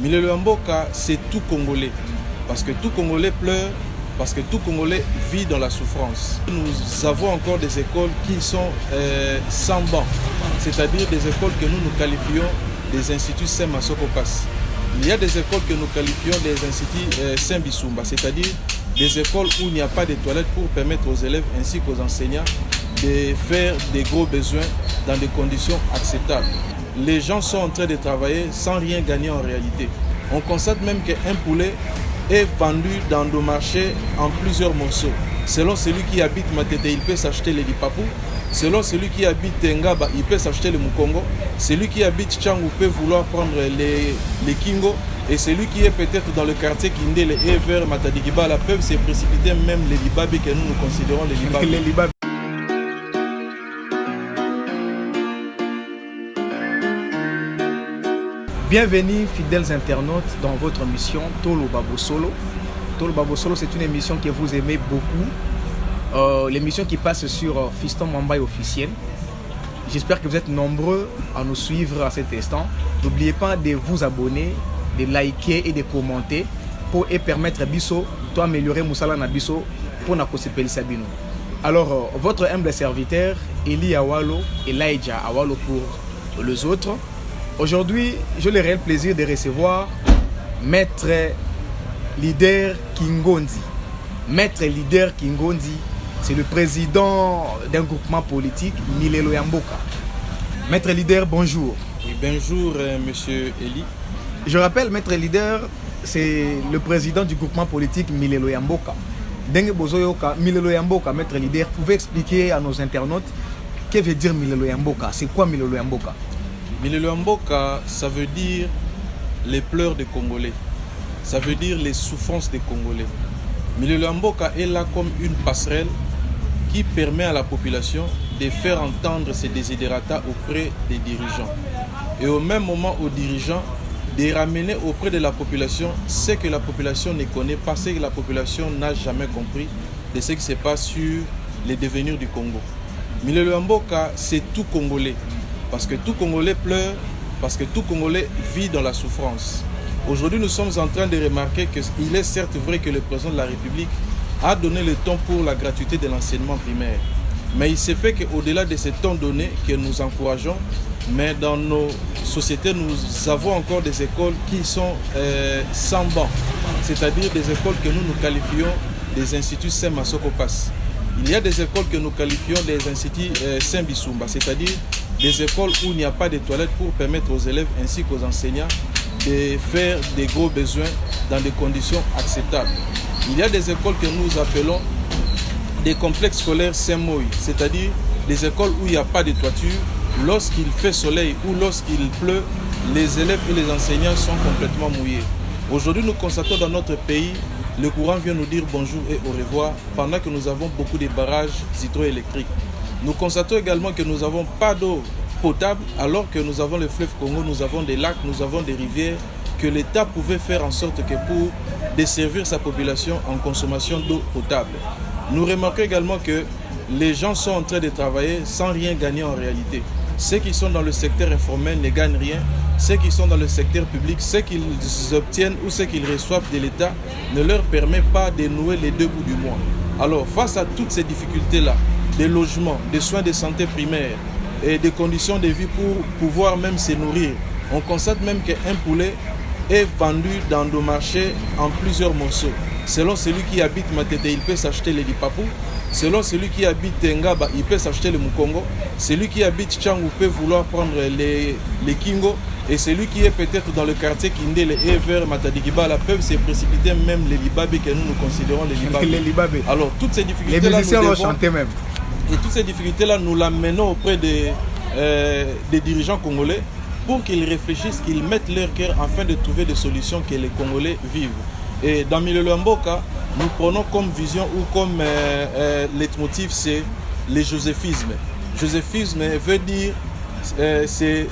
Milelo Yamboka, c'est tout Congolais. Parce que tout Congolais pleure, parce que tout Congolais vit dans la souffrance. Nous avons encore des écoles qui sont sans banc, c'est-à-dire des écoles que nous qualifions des instituts Saint-Massokopas. Il y a des écoles que nous qualifions des instituts Saint-Bissoumba, c'est-à-dire des écoles où il n'y a pas de toilettes pour permettre aux élèves ainsi qu'aux enseignants de faire des gros besoins dans des conditions acceptables. Les gens sont en train de travailler sans rien gagner en réalité. On constate même qu'un poulet est vendu dans nos marchés en plusieurs morceaux. Selon celui qui habite Matete, il peut s'acheter les Lipapou. Selon celui qui habite Ngaba, il peut s'acheter le Mukongo. Celui qui habite Tchangou peut vouloir prendre les Kingo. Et celui qui est peut-être dans le quartier Kindele et vers Matadikiba, peuvent se précipiter même les Libabi que nous considérons les Libabi. Bienvenue fidèles internautes dans votre émission Tolo Babo Solo. Tolo Babo Solo, c'est une émission que vous aimez beaucoup. L'émission qui passe sur Fiston Mambaye officiel. J'espère que vous êtes nombreux à nous suivre à cet instant. N'oubliez pas de vous abonner, de liker et de commenter pour permettre à Bisso d'améliorer Moussala Nabiso pour Nakosepeli Sabino. Alors, votre humble serviteur, Eli Awalo et Laïdja Awalo pour les autres. Aujourd'hui, j'ai le réel plaisir de recevoir Maître Leader Kingondi. Maître Leader Kingondi, c'est le président d'un groupement politique, Milelo Yamboka. Maître Leader, bonjour. Oui, bonjour, monsieur Eli. Je rappelle, Maître Leader, c'est le président du groupement politique Milelo Yamboka. Dengue Bozoyoka, Milelo Yamboka, Maître Leader, pouvez expliquer à nos internautes ce que veut dire Milelo Yamboka? C'est quoi Milelo Yamboka? Milelo Yamboka, ça veut dire les pleurs des Congolais. Ça veut dire les souffrances des Congolais. Milelo Yamboka est là comme une passerelle qui permet à la population de faire entendre ses desiderata auprès des dirigeants. Et au même moment aux dirigeants, de ramener auprès de la population ce que la population ne connaît pas, ce que la population n'a jamais compris de ce qui se passe sur les devenirs du Congo. Milelo Yamboka, c'est tout Congolais. Parce que tout Congolais pleure, parce que tout Congolais vit dans la souffrance. Aujourd'hui, nous sommes en train de remarquer qu'il est certes vrai que le président de la République a donné le temps pour la gratuité de l'enseignement primaire. Mais il s'est fait qu'au-delà de ce temps donné que nous encourageons, mais dans nos sociétés, nous avons encore des écoles qui sont sans banc. C'est-à-dire des écoles que nous qualifions des instituts Saint-Massokopas. Il y a des écoles que nous qualifions des instituts Saint-Bissoumba, c'est-à-dire des écoles où il n'y a pas de toilettes pour permettre aux élèves ainsi qu'aux enseignants de faire des gros besoins dans des conditions acceptables. Il y a des écoles que nous appelons des complexes scolaires Saint-Moï, c'est-à-dire des écoles où il n'y a pas de toiture. Lorsqu'il fait soleil ou lorsqu'il pleut, les élèves et les enseignants sont complètement mouillés. Aujourd'hui, nous constatons dans notre pays, le courant vient nous dire bonjour et au revoir pendant que nous avons beaucoup de barrages hydroélectriques. Nous constatons également que nous n'avons pas d'eau potable alors que nous avons le fleuve Congo, nous avons des lacs, nous avons des rivières que l'État pouvait faire en sorte que pour desservir sa population en consommation d'eau potable. Nous remarquons également que les gens sont en train de travailler sans rien gagner en réalité. Ceux qui sont dans le secteur informel ne gagnent rien. Ceux qui sont dans le secteur public, ce qu'ils obtiennent ou ce qu'ils reçoivent de l'État ne leur permet pas de nouer les deux bouts du mois. Alors face à toutes ces difficultés-là, des logements, des soins de santé primaires et des conditions de vie pour pouvoir même se nourrir, on constate même qu'un poulet est vendu dans nos marchés en plusieurs morceaux. Selon celui qui habite Matete, il peut s'acheter les Lipapou. Selon celui qui habite Ngaba, il peut s'acheter le Mukongo. Celui qui habite Tchangou peut vouloir prendre les Kingo. Et celui qui est peut-être dans le quartier Kindele et vers Matadikiba, peuvent se précipiter même les Libabi que nous considérons les Libabi. Alors toutes ces difficultés-là, les musiciens l'ont chanté même. Et toutes ces difficultés-là, nous l'amenons auprès des dirigeants congolais pour qu'ils réfléchissent, qu'ils mettent leur cœur afin de trouver des solutions que les Congolais vivent. Et dans Milelo Yamboka, nous prenons comme vision ou comme leitmotiv, c'est le joséphisme. Joséphisme veut dire c'est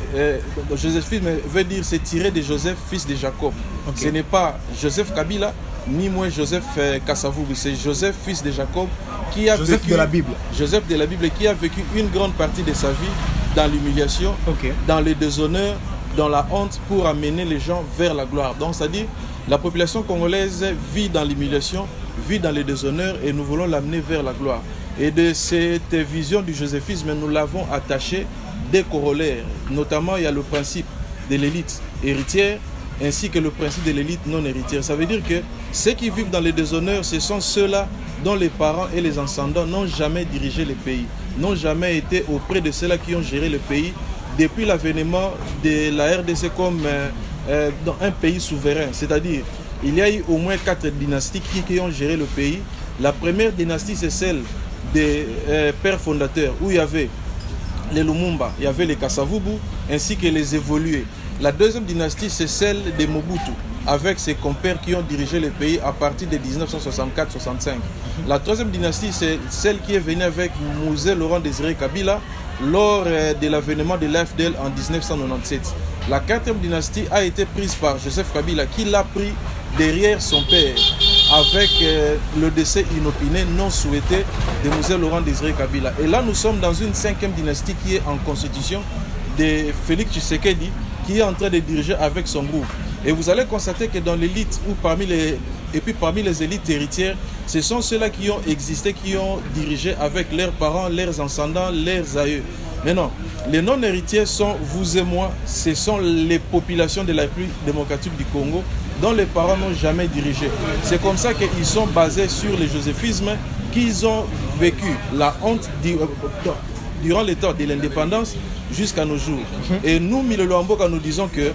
tiré de Joseph, fils de Jacob. Okay. Ce n'est pas Joseph Kabila, ni moins Joseph Kassavoubi, c'est Joseph, fils de Jacob, qui a Joseph vécu, de la Bible. Joseph de la Bible, qui a vécu une grande partie de sa vie dans l'humiliation, dans le déshonneur, dans la honte pour amener les gens vers la gloire. Donc, c'est-à-dire, la population congolaise vit dans l'humiliation, vit dans les déshonneurs et nous voulons l'amener vers la gloire. Et de cette vision du joséphisme, nous l'avons attaché des corollaires. Notamment, il y a le principe de l'élite héritière ainsi que le principe de l'élite non héritière. Ça veut dire que ceux qui vivent dans les déshonneurs, ce sont ceux-là dont les parents et les ascendants n'ont jamais dirigé le pays, n'ont jamais été auprès de ceux-là qui ont géré le pays depuis l'avènement de la RDC comme dans un pays souverain. C'est-à-dire, il y a eu au moins 4 dynasties qui ont géré le pays. La première dynastie, c'est celle des pères fondateurs, où il y avait les Lumumba, il y avait les Kasavubu, ainsi que les évolués. La deuxième dynastie, c'est celle des Mobutu, avec ses compères qui ont dirigé le pays à partir de 1964-65. La troisième dynastie, c'est celle qui est venue avec Mouzé Laurent Désiré Kabila lors de l'avènement de l'AFDL en 1997. La quatrième dynastie a été prise par Joseph Kabila, qui l'a pris derrière son père, avec le décès inopiné, non souhaité de Mouzé Laurent Désiré Kabila. Et là, nous sommes dans une cinquième dynastie qui est en constitution de Félix Tshisekedi, qui est en train de diriger avec son groupe. Et vous allez constater que dans l'élite ou parmi les élites héritières, ce sont ceux-là qui ont existé, qui ont dirigé avec leurs parents, leurs ascendants, leurs aïeux. Mais non, les non-héritiers sont vous et moi, ce sont les populations de la République démocratique du Congo dont les parents n'ont jamais dirigé. C'est comme ça qu'ils sont basés sur le joséphisme, qu'ils ont vécu la honte durant le temps de l'indépendance jusqu'à nos jours. Et nous, Milolo Mboka, nous disons que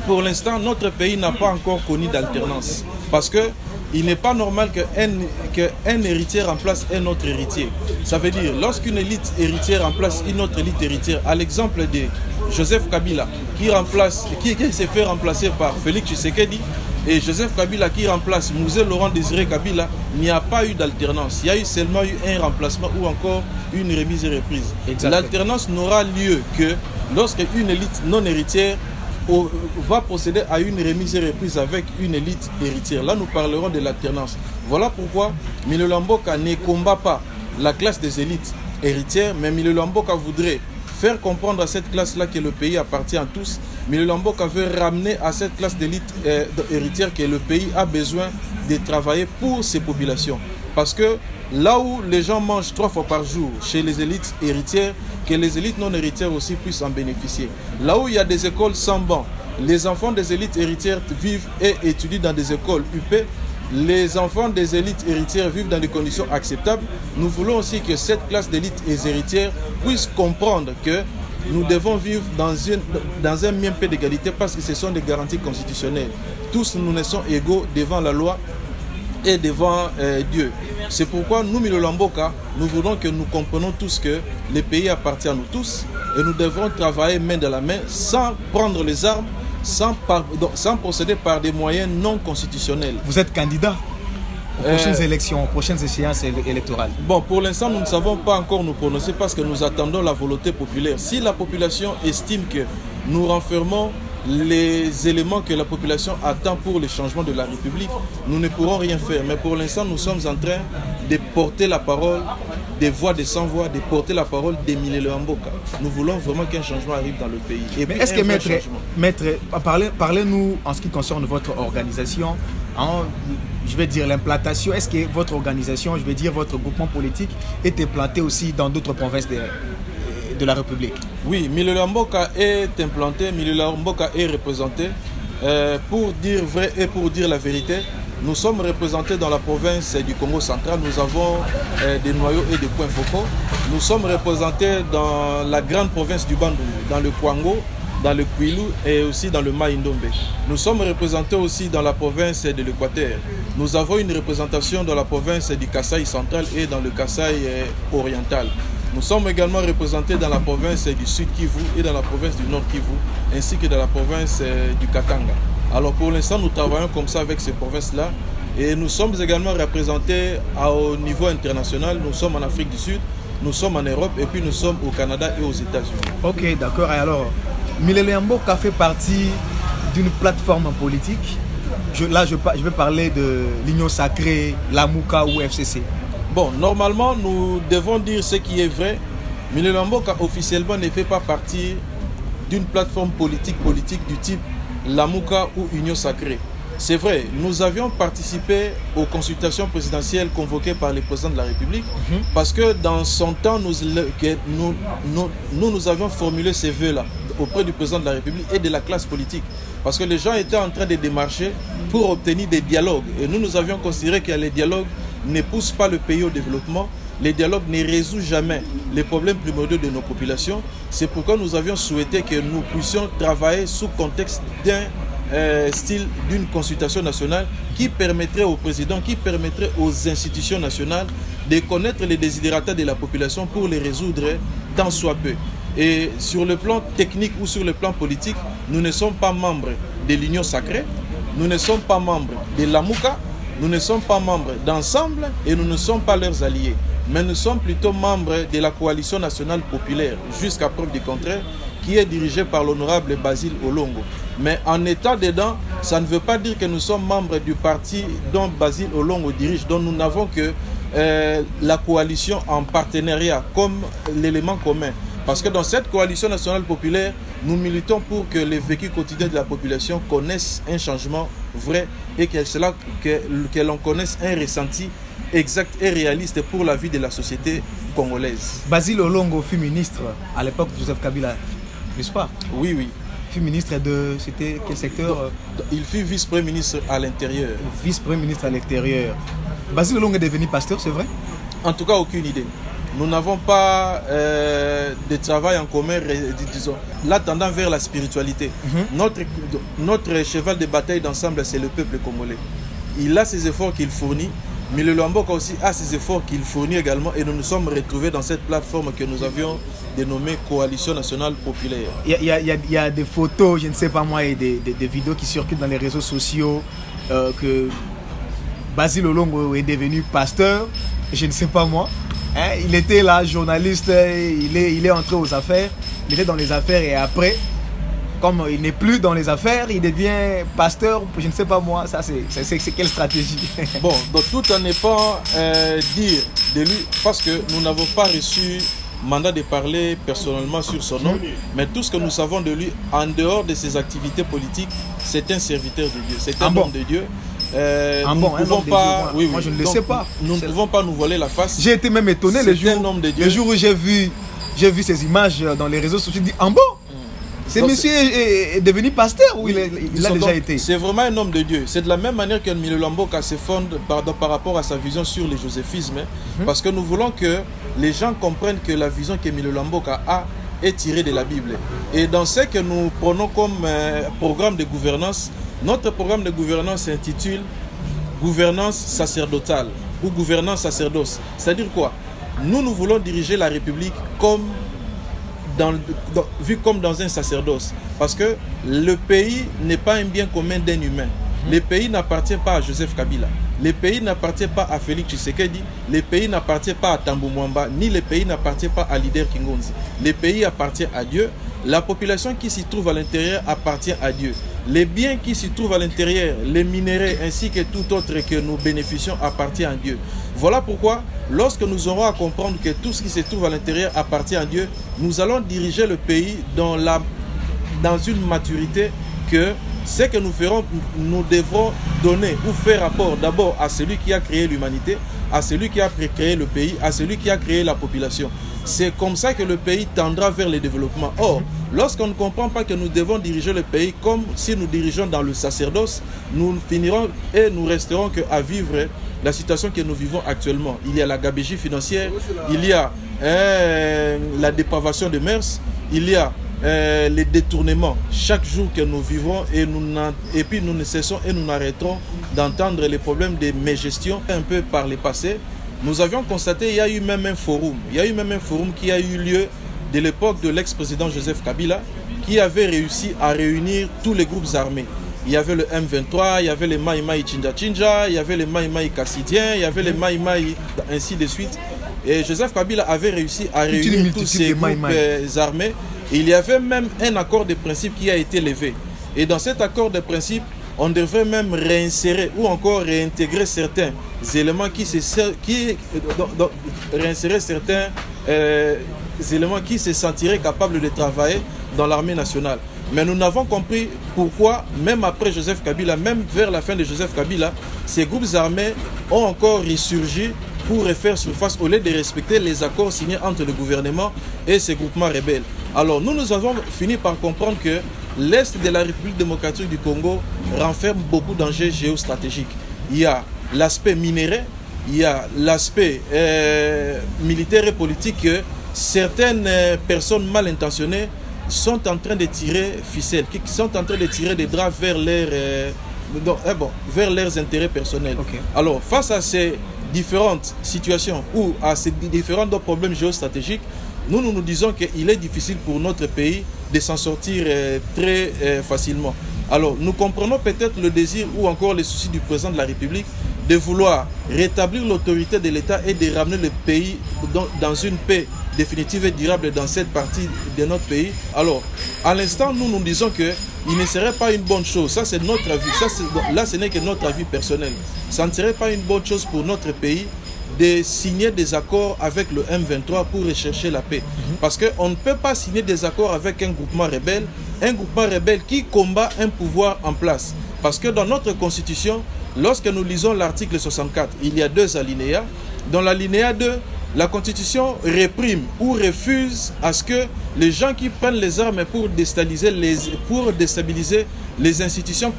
pour l'instant, notre pays n'a pas encore connu d'alternance. Parce que il n'est pas normal qu'un héritier remplace un autre héritier. Ça veut dire, lorsqu'une élite héritière remplace une autre élite héritière, à l'exemple de Joseph Kabila, qui s'est fait remplacer par Félix Tshisekedi, et Joseph Kabila qui remplace Mouzé Laurent Désiré Kabila, il n'y a pas eu d'alternance. Il y a eu seulement un remplacement ou encore une remise et reprise. L'alternance n'aura lieu que lorsque une élite non héritière va procéder à une remise et reprise avec une élite héritière. Là, nous parlerons de l'alternance. Voilà pourquoi Milolo Mboka ne combat pas la classe des élites héritières, mais Milolo Mboka voudrait faire comprendre à cette classe-là que le pays appartient à tous. Milolo Mboka veut ramener à cette classe d'élite héritière que le pays a besoin de travailler pour ses populations. Parce que là où les gens mangent 3 fois par jour chez les élites héritières, que les élites non héritières aussi puissent en bénéficier. Là où il y a des écoles sans banc, les enfants des élites héritières vivent et étudient dans des écoles UP. Les enfants des élites héritières vivent dans des conditions acceptables. Nous voulons aussi que cette classe d'élites héritières puisse comprendre que nous devons vivre dans un même pays d'égalité parce que ce sont des garanties constitutionnelles. Tous nous naissons égaux devant la loi et devant Dieu. C'est pourquoi nous, Milolo Mboka, nous voulons que nous comprenions tous que le pays appartient à nous tous et nous devrons travailler main dans la main sans prendre les armes, sans procéder par des moyens non constitutionnels. Vous êtes candidat aux prochaines élections, aux prochaines échéances électorales? Bon, pour l'instant, nous ne savons pas encore nous prononcer parce que nous attendons la volonté populaire. Si la population estime que nous renfermons les éléments que la population attend pour le changement de la République, nous ne pourrons rien faire. Mais pour l'instant, nous sommes en train de porter la parole des voix des sans-voix, de porter la parole des Milolo Mboka. Nous voulons vraiment qu'un changement arrive dans le pays. Et mais est-ce que, maître, parlez-nous en ce qui concerne votre organisation, je vais dire l'implantation, est-ce que votre organisation, je vais dire votre groupement politique, est implanté aussi dans d'autres provinces de la République? Oui, Milolo Mboka est implanté, Milolo Mboka est représenté. Pour dire vrai et pour dire la vérité, nous sommes représentés dans la province du Congo central. Nous avons des noyaux et des points focaux. Nous sommes représentés dans la grande province du Bandundu, dans le Kwango, dans le Kwilu et aussi dans le Maïndombe. Nous sommes représentés aussi dans la province de l'Équateur. Nous avons une représentation dans la province du Kasaï central et dans le Kasaï oriental. Nous sommes également représentés dans la province du Sud Kivu et dans la province du Nord Kivu, ainsi que dans la province du Katanga. Alors pour l'instant, nous travaillons comme ça avec ces provinces-là. Et nous sommes également représentés au niveau international. Nous sommes en Afrique du Sud, nous sommes en Europe et puis nous sommes au Canada et aux États-Unis. Ok, d'accord. Alors, Milolo Mboka fait partie d'une plateforme politique. Je vais parler de l'Union Sacrée, Lamuka ou FCC. Bon, normalement, nous devons dire ce qui est vrai. Milolo Mboka officiellement ne fait pas partie d'une plateforme politique du type Lamuka ou Union Sacrée. C'est vrai, nous avions participé aux consultations présidentielles convoquées par le président de la République parce que dans son temps, nous avions formulé ces vœux-là auprès du président de la République et de la classe politique. Parce que les gens étaient en train de démarcher pour obtenir des dialogues. Et nous avions considéré que les dialogues ne poussent pas le pays au développement. Les dialogues ne résolvent jamais les problèmes primordiaux de nos populations. C'est pourquoi nous avions souhaité que nous puissions travailler sous contexte d'un style d'une consultation nationale qui permettrait au président, qui permettrait aux institutions nationales de connaître les desiderata de la population pour les résoudre tant soit peu. Et sur le plan technique ou sur le plan politique, nous ne sommes pas membres de l'Union Sacrée, nous ne sommes pas membres de l'Amuka, nous ne sommes pas membres d'Ensemble et nous ne sommes pas leurs alliés. Mais nous sommes plutôt membres de la coalition nationale populaire, jusqu'à preuve du contraire, qui est dirigée par l'honorable Basile Olongo. Mais en étant dedans, ça ne veut pas dire que nous sommes membres du parti dont Basile Olongo dirige, dont nous n'avons que la coalition en partenariat comme l'élément commun. Parce que dans cette coalition nationale populaire, nous militons pour que les vécus quotidiens de la population connaissent un changement vrai et que l'on connaisse un ressenti exact et réaliste pour la vie de la société congolaise. Basile Olongo fut ministre à l'époque de Joseph Kabila, n'est-ce pas? Oui, oui. Il fut ministre de... C'était quel secteur? Il fut vice-premier ministre à l'intérieur. Vice-premier ministre à l'intérieur. Basile Olongo est devenu pasteur, c'est vrai? En tout cas, aucune idée. Nous n'avons pas de travail en commun, disons, là tendant vers la spiritualité. Notre cheval de bataille d'ensemble, c'est le peuple congolais. Il a ses efforts qu'il fournit, mais le Lwamboka aussi a ses efforts qu'il fournit également, et nous nous sommes retrouvés dans cette plateforme que nous avions dénommée Coalition Nationale Populaire. Il y a des photos, je ne sais pas moi, et des vidéos qui circulent dans les réseaux sociaux que Basile Olongo est devenu pasteur, je ne sais pas moi. Hein, il était là, journaliste, il est entré aux affaires, il était dans les affaires et après, comme il n'est plus dans les affaires, il devient pasteur, je ne sais pas moi, ça c'est quelle stratégie? Bon, donc tout en ne pas dire de lui, parce que nous n'avons pas reçu mandat de parler personnellement sur son nom, mais tout ce que nous savons de lui, en dehors de ses activités politiques, c'est un serviteur de Dieu, c'est un homme de Dieu. Nous ne pouvons pas, moi je ne le sais pas. Nous ne pouvons pas nous voiler la face. J'ai été même étonné le jour où j'ai vu ces images dans les réseaux sociaux. Je me dis, en bon, ce monsieur est devenu pasteur ou il a déjà été? C'est vraiment un homme de Dieu. C'est de la même manière que Mile Lwamboka se fonde par rapport à sa vision sur le joséphisme, parce que nous voulons que les gens comprennent que la vision que Mile Lwamboka a est tirée de la Bible. Et dans ce que nous prenons comme programme de gouvernance, notre programme de gouvernance s'intitule Gouvernance sacerdotale ou Gouvernance sacerdoce. C'est-à-dire quoi? Nous voulons diriger la République vu comme dans un sacerdoce. Parce que le pays n'est pas un bien commun d'un humain. Le pays n'appartient pas à Joseph Kabila. Le pays n'appartient pas à Félix Tshisekedi. Le pays n'appartient pas à Thabo Mwamba. Ni le pays n'appartient pas à Leader Kingonzi. Le pays appartient à Dieu. La population qui s'y trouve à l'intérieur appartient à Dieu. Les biens qui s'y trouvent à l'intérieur, les minéraux ainsi que tout autre que nous bénéficions appartient à Dieu. Voilà pourquoi, lorsque nous aurons à comprendre que tout ce qui se trouve à l'intérieur appartient à Dieu, nous allons diriger le pays dans une maturité que ce que nous ferons, nous devrons donner ou faire rapport d'abord à celui qui a créé l'humanité, à celui qui a créé le pays, à celui qui a créé la population. C'est comme ça que le pays tendra vers le développement. Or, lorsqu'on ne comprend pas que nous devons diriger le pays comme si nous dirigeons dans le sacerdoce, nous finirons et nous resterons qu'à vivre la situation que nous vivons actuellement. Il y a la gabegie financière, il y a la dépravation des mœurs, il y a les détournements chaque jour que nous vivons et puis nous ne cessons et nous n'arrêterons d'entendre les problèmes de mégestion un peu par le passé. Nous avions constaté qu'il y a eu même un forum. Il y a eu même un forum qui a eu lieu de l'époque de l'ex-président Joseph Kabila qui avait réussi à réunir tous les groupes armés. Il y avait le M23, il y avait les Mai Mai Chinja Chinja, il y avait les Mai Mai Kassidien, il y avait les Mai Mai, ainsi de suite. Et Joseph Kabila avait réussi à réunir tous ces groupes armés. Et il y avait même un accord de principe qui a été levé. Et dans cet accord de principe, on devrait même réinsérer ou encore réintégrer certains éléments réinsérer certains éléments qui se sentiraient capables de travailler dans l'armée nationale. Mais nous n'avons compris pourquoi, même après Joseph Kabila, même vers la fin de Joseph Kabila, ces groupes armés ont encore ressurgi pour refaire surface au lieu de respecter les accords signés entre le gouvernement et ces groupements rebelles. Alors nous avons fini par comprendre que l'Est de la République démocratique du Congo renferme beaucoup d'enjeux géostratégiques. Il y a l'aspect minéré, il y a l'aspect militaire et politique que certaines personnes mal intentionnées sont en train de tirer ficelle, qui sont en train de tirer des draps vers vers leurs intérêts personnels. Okay. Alors, face à ces différentes situations ou à ces différents problèmes géostratégiques, nous disons qu'il est difficile pour notre pays de s'en sortir très facilement. Alors, nous comprenons peut-être le désir ou encore les soucis du président de la République de vouloir rétablir l'autorité de l'État et de ramener le pays dans une paix définitive et durable dans cette partie de notre pays. Alors, à l'instant, nous disons qu'il ne serait pas une bonne chose. Ça, c'est notre avis. Là, ce n'est que notre avis personnel. Ça ne serait pas une bonne chose pour notre pays de signer des accords avec le M23 pour rechercher la paix. Parce qu'on ne peut pas signer des accords avec un groupement rebelle qui combat un pouvoir en place. Parce que dans notre constitution, lorsque nous lisons l'article 64, il y a 2 alinéas. Dans l'alinéa 2, la Constitution réprime ou refuse à ce que les gens qui prennent les armes pour déstabiliser les institutions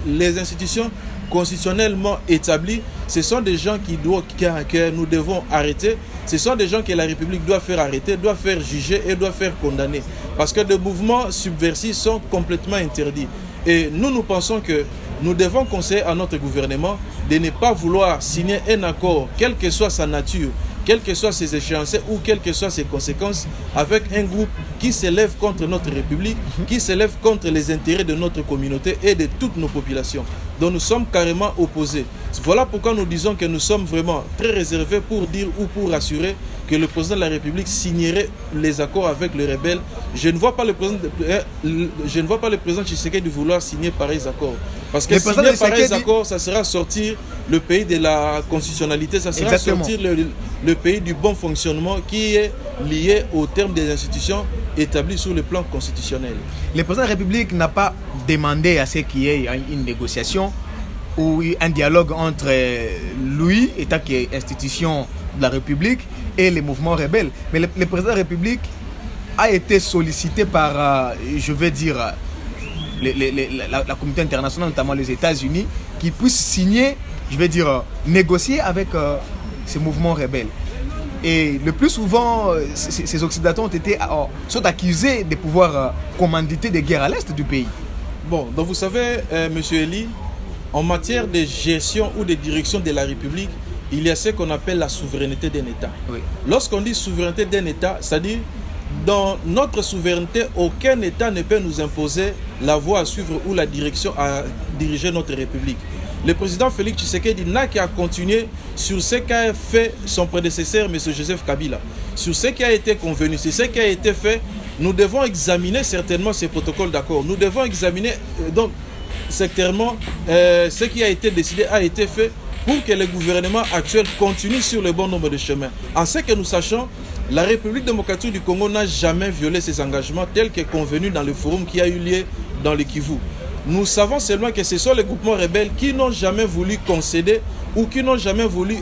les institutions constitutionnellement établies, ce sont des gens que nous devons arrêter. Ce sont des gens que la République doit faire arrêter, doit faire juger et doit faire condamner. Parce que des mouvements subversifs sont complètement interdits. Et nous pensons que nous devons conseiller à notre gouvernement de ne pas vouloir signer un accord, quelle que soit sa nature, quelles que soient ses échéances ou quelles que soient ses conséquences, avec un groupe qui s'élève contre notre République, qui s'élève contre les intérêts de notre communauté et de toutes nos populations. Donc nous sommes carrément opposés. Voilà pourquoi nous disons que nous sommes vraiment très réservés pour dire ou pour assurer que le président de la République signerait les accords avec les rebelles. Je ne vois pas le président Tshisekedi vouloir signer pareils accords. Parce que signer pareils accords, ça sera sortir le pays de la constitutionnalité, ça sera sortir le pays du bon fonctionnement qui est lié au terme des institutions établies sur le plan constitutionnel. Le président de la République n'a pas demandé à ce qu'il y ait une négociation ou un dialogue entre lui, État qui est institution de la République, et les mouvements rebelles. Mais le président de la République a été sollicité par, je vais dire, la communauté internationale, notamment les États-Unis, qui puissent signer, je vais dire, négocier avec ces mouvements rebelles. Et le plus souvent, ces Occidentaux sont accusés de pouvoir commanditer des guerres à l'est du pays. Bon, donc vous savez, M. Elie, en matière de gestion ou de direction de la République, il y a ce qu'on appelle la souveraineté d'un État. Oui. Lorsqu'on dit souveraineté d'un État, c'est-à-dire dans notre souveraineté, aucun État ne peut nous imposer la voie à suivre ou la direction à diriger notre République. Le président Félix Tshisekedi n'a qu'à continuer sur ce qu'a fait son prédécesseur, M. Joseph Kabila. Sur ce qui a été convenu, sur ce qui a été fait, nous devons examiner certainement ces protocoles d'accord. Nous devons examiner certainement ce qui a été décidé, a été fait pour que le gouvernement actuel continue sur le bon nombre de chemins. En ce que nous sachons, la République démocratique du Congo n'a jamais violé ses engagements tels que convenu dans le forum qui a eu lieu dans le Kivu. Nous savons seulement que ce sont les groupements rebelles qui n'ont jamais voulu concéder ou qui n'ont jamais voulu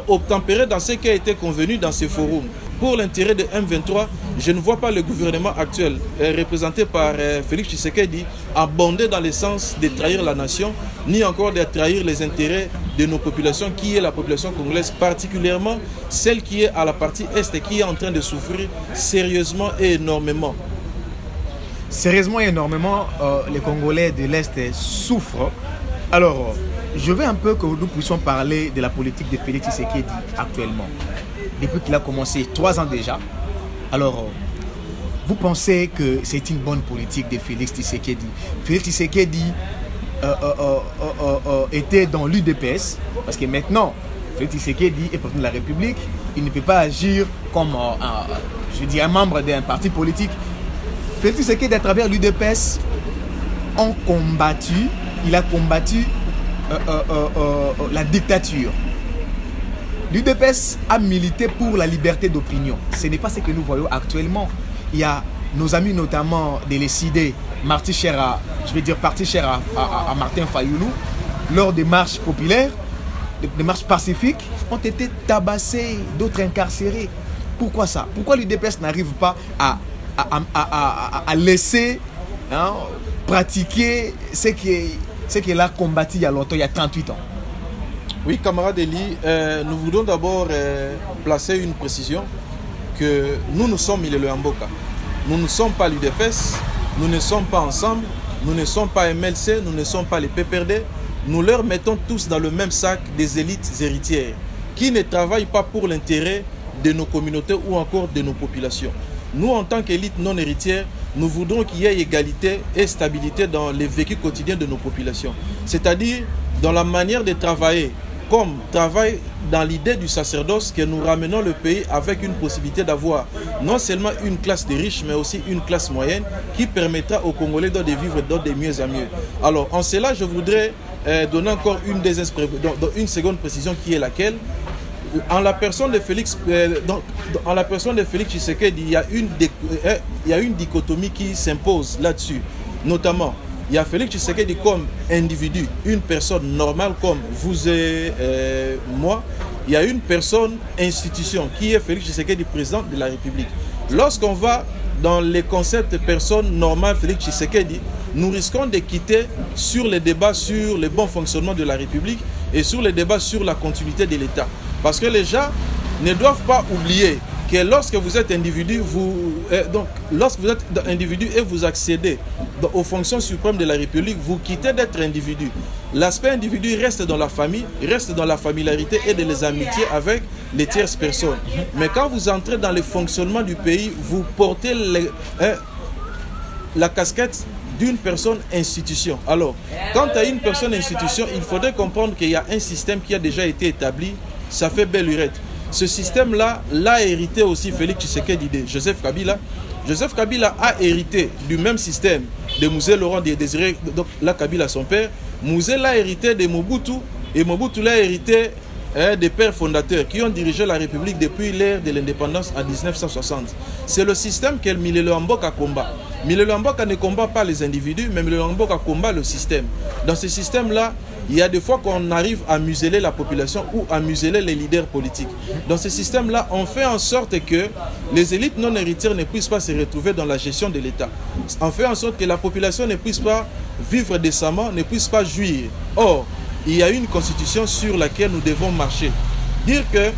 obtempérer dans ce qui a été convenu dans ces forums. Pour l'intérêt de M23, je ne vois pas le gouvernement actuel représenté par Félix Tshisekedi abonder dans le sens de trahir la nation, ni encore de trahir les intérêts de nos populations, qui est la population congolaise, particulièrement celle qui est à la partie est et qui est en train de souffrir sérieusement et énormément. Sérieusement et énormément, les Congolais de l'Est souffrent. Alors, je veux un peu que nous puissions parler de la politique de Félix Tshisekedi actuellement. Depuis qu'il a commencé 3 ans déjà. Alors, vous pensez que c'est une bonne politique de Félix Tshisekedi? Félix Tshisekedi était dans l'UDPS, parce que maintenant, Félix Tshisekedi est président de la République. Il ne peut pas agir comme un membre d'un parti politique. Félix Tshisekedi, à travers l'UDPS, il a combattu la dictature. L'UDPS a milité pour la liberté d'opinion. Ce n'est pas ce que nous voyons actuellement. Il y a nos amis notamment de l'ECD, parti cher à Martin Fayoulou, lors des marches populaires, des marches pacifiques, ont été tabassés, d'autres incarcérés. Pourquoi ça? Pourquoi l'UDPS n'arrive pas à laisser pratiquer ce qu'elle a combattu il y a longtemps, il y a 38 ans? Oui, camarade Eli, nous voulons d'abord placer une précision que nous sommes Milelo Amboka. Nous ne sommes pas l'UDPS, nous ne sommes pas ensemble, nous ne sommes pas MLC, nous ne sommes pas les PPRD. Nous leur mettons tous dans le même sac des élites héritières qui ne travaillent pas pour l'intérêt de nos communautés ou encore de nos populations. Nous, en tant qu'élite non héritière, nous voudrons qu'il y ait égalité et stabilité dans les vécus quotidiens de nos populations. C'est-à-dire dans la manière de travailler, comme travail dans l'idée du sacerdoce, que nous ramenons le pays avec une possibilité d'avoir non seulement une classe de riches, mais aussi une classe moyenne qui permettra aux Congolais de vivre de mieux en mieux. Alors, en cela, je voudrais donner encore une seconde précision qui est laquelle, en la personne de Félix Tshisekedi, il y a une dichotomie qui s'impose là-dessus. Notamment, il y a Félix Tshisekedi comme individu, une personne normale comme vous et moi. Il y a une personne institution qui est Félix Tshisekedi, président de la République. Lorsqu'on va dans les concepts personne normale Félix Tshisekedi, nous risquons de quitter sur les débats sur le bon fonctionnement de la République et sur les débats sur la continuité de l'État. Parce que les gens ne doivent pas oublier que lorsque vous êtes individu, lorsque vous êtes individu et vous accédez aux fonctions suprêmes de la République, vous quittez d'être individu. L'aspect individu reste dans la famille, reste dans la familiarité et dans les amitiés avec les tierces personnes. Mais quand vous entrez dans le fonctionnement du pays, vous portez la casquette d'une personne institution. Alors, quant à une personne institution, il faudrait comprendre qu'il y a un système qui a déjà été établi. Ça fait belle lurette. Ce système-là l'a hérité aussi Félix Tshisekedi de Joseph Kabila. Joseph Kabila a hérité du même système de Mouzé Laurent Désiré, donc là Kabila son père. Mouzé l'a hérité de Mobutu et Mobutu l'a hérité des pères fondateurs qui ont dirigé la République depuis l'ère de l'indépendance en 1960. C'est le système que Milelo Amboka combat. Milelo Amboka ne combat pas les individus, mais Milelo Amboka combat le système. Dans ce système-là, il y a des fois qu'on arrive à museler la population ou à museler les leaders politiques. Dans ce système-là, on fait en sorte que les élites non héritières ne puissent pas se retrouver dans la gestion de l'État. On fait en sorte que la population ne puisse pas vivre décemment, ne puisse pas jouir. Or, il y a une constitution sur laquelle nous devons marcher. Dire que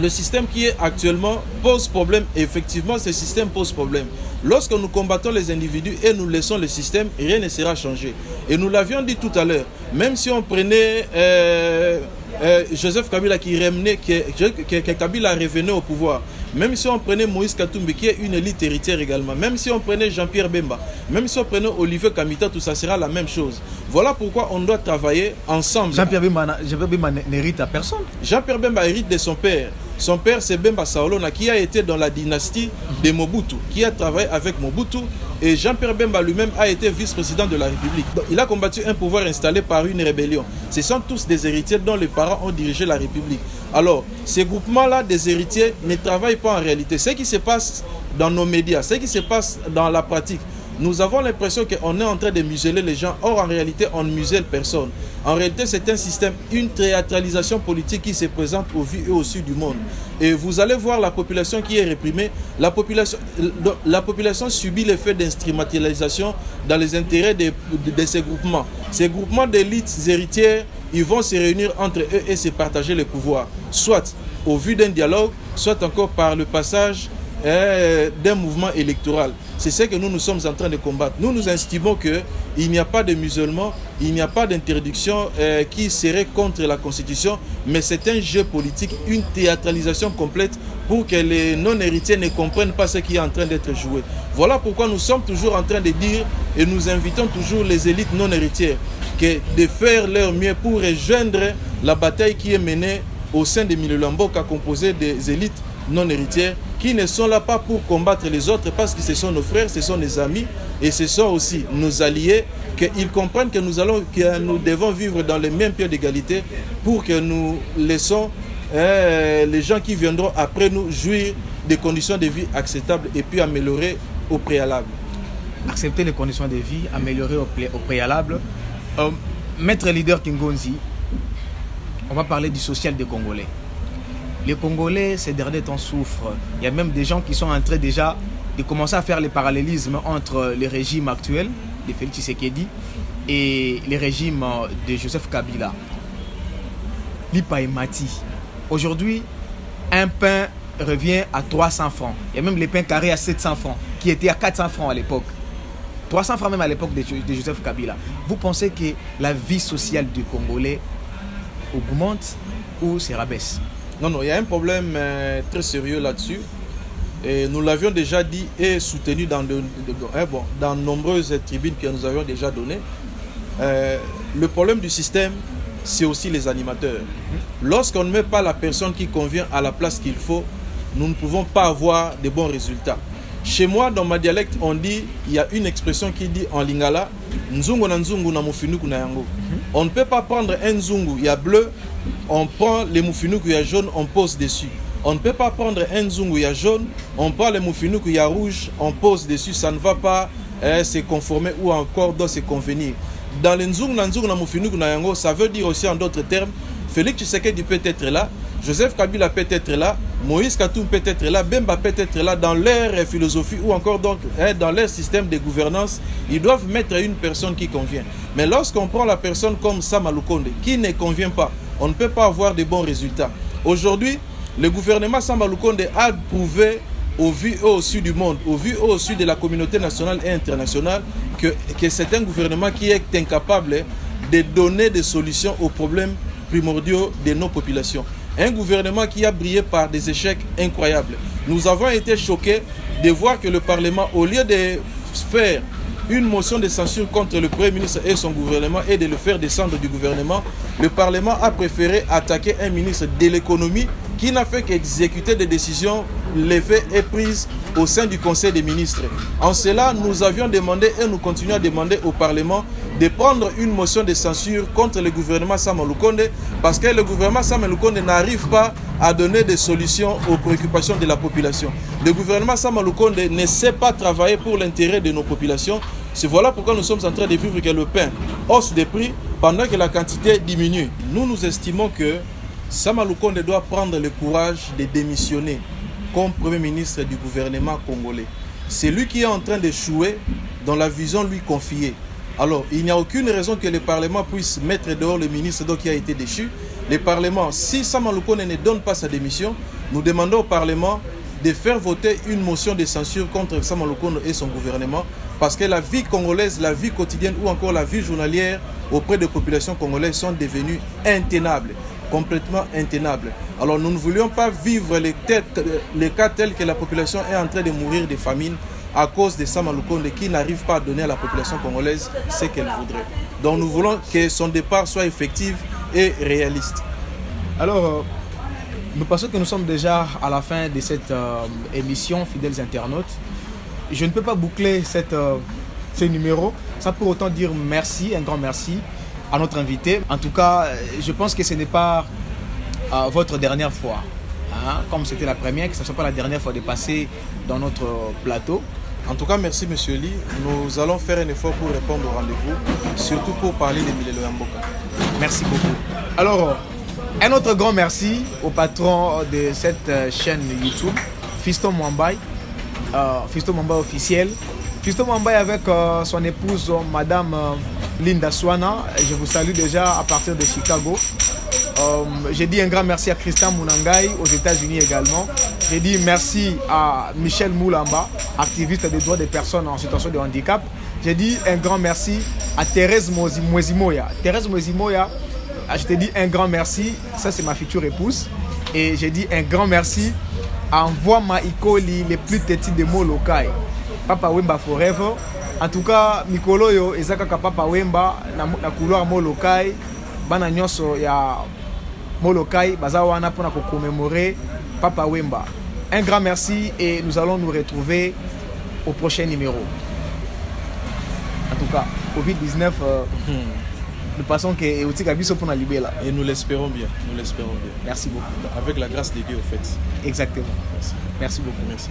le système qui est actuellement pose problème, effectivement, ce système pose problème. Lorsque nous combattons les individus et nous laissons le système, rien ne sera changé. Et nous l'avions dit tout à l'heure, même si on prenait Joseph Kabila que Kabila revenait au pouvoir, même si on prenait Moïse Katumbi qui est une élite héritière également, même si on prenait Jean-Pierre Bemba, même si on prenait Olivier Kamita, tout ça sera la même chose. Voilà pourquoi on doit travailler ensemble. Jean-Pierre Bemba n'hérite à personne. Jean-Pierre Bemba hérite de son père. Son père, c'est Bemba Saolona, qui a été dans la dynastie de Mobutu, qui a travaillé avec Mobutu. Et Jean-Pierre Bemba lui-même a été vice-président de la République. Donc, il a combattu un pouvoir installé par une rébellion. Ce sont tous des héritiers dont les parents ont dirigé la République. Alors, ces groupements-là des héritiers ne travaillent pas en réalité. Ce qui se passe dans nos médias, ce qui se passe dans la pratique, nous avons l'impression qu'on est en train de museler les gens. Or, en réalité, on ne muselle personne. En réalité, c'est un système, une théâtralisation politique qui se présente au vu et au sud du monde. Et vous allez voir la population qui est réprimée. La population subit l'effet d'instrumentalisation dans les intérêts de ces groupements. Ces groupements d'élites héritières, ils vont se réunir entre eux et se partager le pouvoir. Soit au vu d'un dialogue, soit encore par le passage d'un mouvement électoral. C'est ce que nous sommes en train de combattre. Nous estimons qu'il n'y a pas de musulmans, il n'y a pas d'interdiction qui serait contre la Constitution, mais c'est un jeu politique, une théâtralisation complète pour que les non-héritiers ne comprennent pas ce qui est en train d'être joué. Voilà pourquoi nous sommes toujours en train de dire et nous invitons toujours les élites non-héritières de faire leur mieux pour rejoindre la bataille qui est menée au sein de Milelo Amboka, composée des élites non héritières qui ne sont là pas pour combattre les autres parce que ce sont nos frères, ce sont nos amis et ce sont aussi nos alliés, qu'ils comprennent que nous devons vivre dans les mêmes pieds d'égalité pour que nous laissons les gens qui viendront après nous jouir des conditions de vie acceptables et puis améliorer au préalable. Accepter les conditions de vie, améliorer au préalable. Maître leader Kingonzi, on va parler du social des Congolais. Les Congolais, ces derniers temps, souffrent. Il y a même des gens qui sont en train déjà de commencer à faire les parallélismes entre les régimes actuels de Félix Tshisekedi et les régimes de Joseph Kabila. Lipa et Mati. Aujourd'hui, un pain revient à 300 francs. Il y a même les pains carrés à 700 francs, qui étaient à 400 francs à l'époque. 300 francs même à l'époque de Joseph Kabila. Vous pensez que la vie sociale du Congolais augmente ou se rabaisse? Non, il y a un problème très sérieux là-dessus. Et nous l'avions déjà dit et soutenu dans de nombreuses tribunes que nous avions déjà données. Le problème du système, c'est aussi les animateurs. Lorsqu'on ne met pas la personne qui convient à la place qu'il faut, nous ne pouvons pas avoir de bons résultats. Chez moi, dans ma dialecte, on dit, il y a une expression qui dit en lingala, nzungu na nzungu na mufinuku na yango. On ne peut pas prendre un nzungu, il y a bleu, on prend les mufinuku, il y a jaune, on pose dessus. On ne peut pas prendre un nzungu, il y a jaune, on prend les mufinuku, il y a rouge, on pose dessus, ça ne va pas se conformer ou encore doit se convenir. Dans le nzungu na mufinuku na yango, ça veut dire aussi en d'autres termes, Félix Tshisekedi peut être là, Joseph Kabila peut être là, Moïse Katoum peut être là, Bemba peut être là, dans leur philosophie ou encore donc, dans leur système de gouvernance, ils doivent mettre une personne qui convient. Mais lorsqu'on prend la personne comme Sama Lukonde, qui ne convient pas, on ne peut pas avoir de bons résultats. Aujourd'hui, le gouvernement Sama Lukonde a prouvé au vu et au su du monde, au vu et au su de la communauté nationale et internationale, que c'est un gouvernement qui est incapable de donner des solutions aux problèmes primordiaux de nos populations. Un gouvernement qui a brillé par des échecs incroyables. Nous avons été choqués de voir que le Parlement, au lieu de faire une motion de censure contre le Premier ministre et son gouvernement et de le faire descendre du gouvernement, le Parlement a préféré attaquer un ministre de l'économie qui n'a fait qu'exécuter des décisions levées et prises au sein du Conseil des ministres. En cela, nous avions demandé et nous continuons à demander au Parlement de prendre une motion de censure contre le gouvernement Sama Lukonde parce que le gouvernement Sama Lukonde n'arrive pas à donner des solutions aux préoccupations de la population. Le gouvernement Sama Lukonde ne sait pas travailler pour l'intérêt de nos populations. C'est voilà pourquoi nous sommes en train de vivre que le pain hausse des prix pendant que la quantité diminue. Nous estimons que Sama Lukonde doit prendre le courage de démissionner comme Premier ministre du gouvernement congolais. C'est lui qui est en train d'échouer dans la vision lui confiée. Alors, il n'y a aucune raison que le Parlement puisse mettre dehors le ministre qui a été déchu. Le Parlement, si Sama Lukonde ne donne pas sa démission, nous demandons au Parlement de faire voter une motion de censure contre Sama Lukonde et son gouvernement parce que la vie congolaise, la vie quotidienne ou encore la vie journalière auprès des populations congolaises sont devenues intenables, complètement intenables. Alors nous ne voulions pas vivre les cas tels que la population est en train de mourir de famine à cause de Sama Lukonde qui n'arrive pas à donner à la population congolaise ce qu'elle voudrait. Donc nous voulons que son départ soit effectif et réaliste. Alors, nous pensons que nous sommes déjà à la fin de cette émission, fidèles internautes. Je ne peux pas boucler ce numéro sans pour autant dire merci, un grand merci à notre invité. En tout cas, je pense que ce n'est pas votre dernière fois. Hein, comme c'était la première, que ce ne soit pas la dernière fois de passer dans notre plateau. En tout cas, merci M. Ly. Nous allons faire un effort pour répondre au rendez-vous, surtout pour parler de Milelo Yamboka. Merci beaucoup. Alors, un autre grand merci au patron de cette chaîne YouTube, Fiston Mwambaye, Fiston Mwambaye officiel. Fiston Mwambaye avec son épouse, Madame Linda Swana. Je vous salue déjà à partir de Chicago. J'ai dit un grand merci à Christian Munangai aux États-Unis également. J'ai dit merci à Michel Moulamba, activiste des droits des personnes en situation de handicap. J'ai dit un grand merci à Thérèse Mwezimoya. Thérèse Mwezimoya, je t'ai dit un grand merci. Ça, c'est ma future épouse. Et j'ai dit un grand merci à Envoima Ikoli, les plus petits de Molokai. Papa Wemba Forever. En tout cas, Mikolo yo ezakaka Papa Wemba na couloir Molokai. Bana nyonso ya Molokai bazawana pour commémorer Papa Wemba. Un grand merci et nous allons nous retrouver au prochain numéro. En tout cas, Covid-19 Nous passons que Outi Kabiso pour la libérer. Et nous l'espérons bien. Nous l'espérons bien. Merci beaucoup. Avec la grâce de Dieu, au fait. Exactement. Merci. Merci beaucoup. Merci.